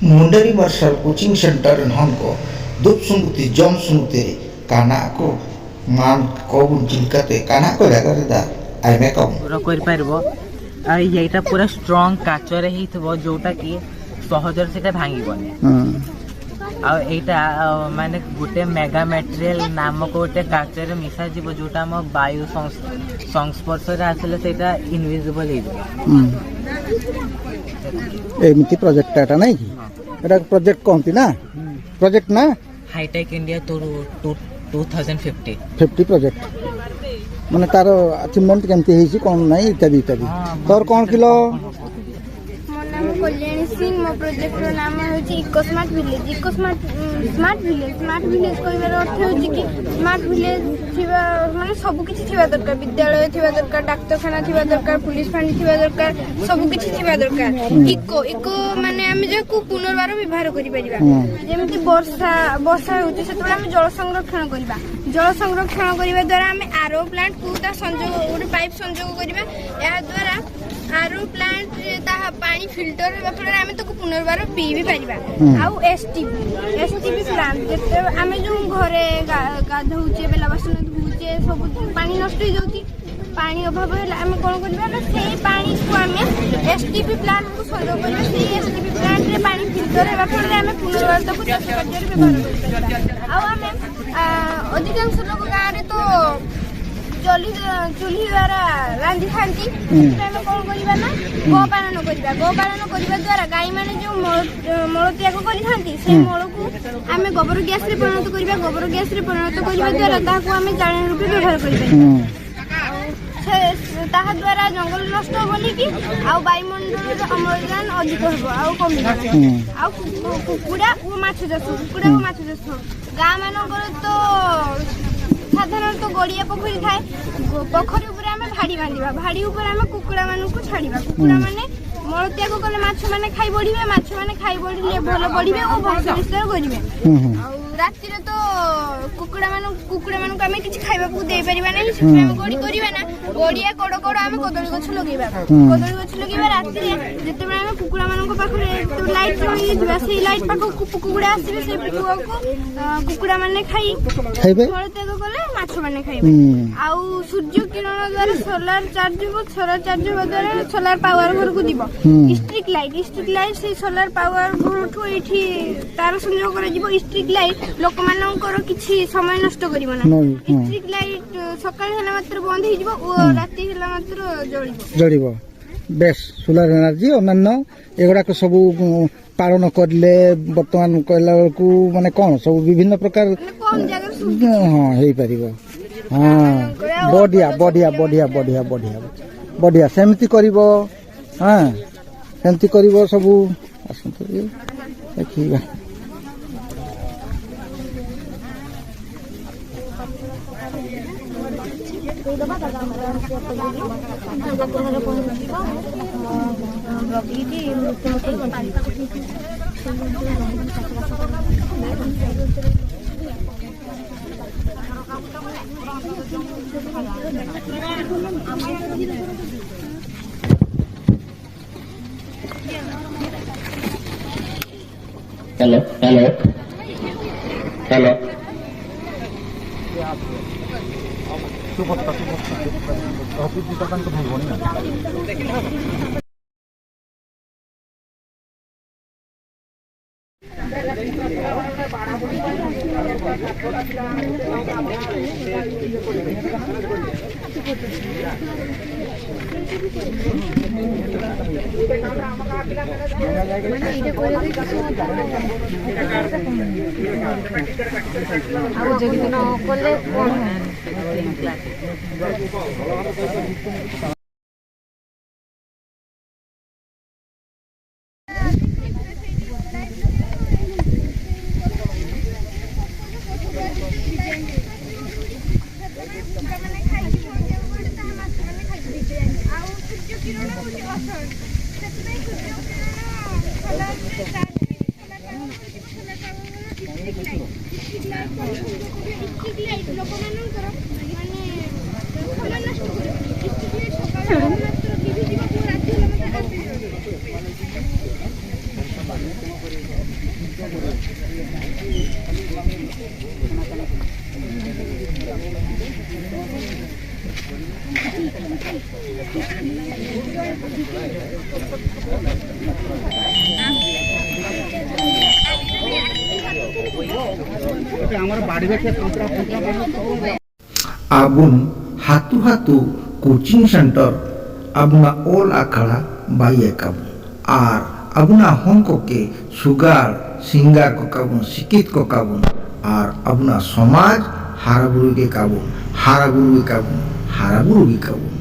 मुंडरी martial coaching centre नहनको दुप सुंगुती जम सुंगुती काना को मान को चिलकते काना को जगह दा आइमे कम पूरा कर परबो आ येटा पूरा स्ट्रांग काचर हेइथबो जोटा कि सहजर से भांगी बने आ एटा माने गोटे मेगा मटेरियल नामक गोटे काचर मिसा जीव जोटा हम वायु संस्पर्श रे आसले सेटा इनविजिबल हे एमती प्रोजेक्ट एटा नहीं कि एटा प्रोजेक्ट कहती ना प्रोजेक्ट ना हाईटेक इंडिया तो 2050 प्रोजेक्ट माने तार अचीवमेंट केमती हेछि कोन नहीं इत्यादि इत्यादि तोर कोन किलो मो नाम कल्याणी सिंह मो प्रोजेक्ट रो नाम होछि eco smart village eco smart village कहबार अर्थ होछि कि स्मार्ट विलेज थिबा माने सब किछि थिबा दरकार विद्यालय थिबा दरकार डाक्तरखाना थिबा दरकार पुलिस फांडी थिबा दरकार सब किछि थिबा दरकार इको माने हम जाकू पुनर्बार व्यवहार करि परिबा जेमति वर्षा होछि सेतबे हम जल संरक्षण करिबा द्वारा हम आरओ प्लांट को ता संजोग गोटे पाइप संजोग करिबा या द्वारा आरओ प्लांट ता पानी फिल्टर हेबा फल हम तो पुनर्बार पी भी परिबा आउ एसटीपी प्लांट जेते हम जो घरे गाधौचे बेला बासन धुचे सब पानी नष्ट हो जाउती पानी अभाव है हम कोन करबा ना सेही पानी को हम एसटीपी प्लांट को संजोग करबा सेही एसटीपी प्लांट रे पानी फिल्टर हेबा फल हम पुनर्बार तो चाष कार्य रे व्यवहार करबा आउ हम अधिकांश लोग गाँव रे तो चूल्ही द्वारा रांधि खाती कौन करवा ना गोपालन करने द्वारा गाई मैंने जो मल त्याग कर मल को आम गोबर गैस रे परिणत करवा गोबर गैस रे परिणत करने द्वारा आम जान रूपे व्यवहार कर द्वारा जंगल नष्ट हेनी कि वायुमंडल अम्लजान अधिक हम कमी कुकुड़ा और माछ चाष गाँ मान तो साधारण तो गड़िया पोखरी थाए पोखरी ऊपर आम भाड़ी बांधा भाड़ी ऊपर आम कुकुड़ा मान को छाड़ा कुकुड़ा माने मल त्याग कले माछ माने खाई बढ़िबे माछ माने खाई बढ़िले भल बढ़िबे और वंश विस्तार करिवे राति रे तो कुकुड़ा मान आम किछि खाइबा को दे परिबा नै से हम गड़ी करिबा ना गड़िया कोड़ कोड़ आम कदली गछ लगेबा राति रे जते बेला आम कुकुड़ा मान को पाखरे तो लाइट रही दिबा से लाइट पाखो कुकुड़ा आसीबे से पुआ को कुकुड़ा माने खाइबे मल त्याग कले माछ माने खाइबे आउ सूर्य किरण द्वारा सोलार चार्ज द्वारा सोलार पावर घर को दिबो स्ट्रीट लाइट से सोलार पावर घरठू एठी तार संयोग करा जिवो स्ट्रीट लाइट लोक मानकर किछि समय नष्ट करिवो ना स्ट्रीट लाइट सकाळ होला मात्र बंद हे जिवो और राति होला मात्र जळिबो बेस सोलार एनर्जी अन्य एगुड़ा को सब पालन करले वर्तमान कहला को माने कोन सब विभिन्न प्रकार हां हेई परिबो हां बढ़िया सेमती करिवो हां सेमती करिवो सब आसंत देखिबा hello Abun hatu-hatu coaching center abuna all akhara baye kabun ar abuna honko ke sugar singar ko kabun sikit ko kabun ar abuna samaj haraguru ke kabun haraguru ke kabun haraguru ke kabun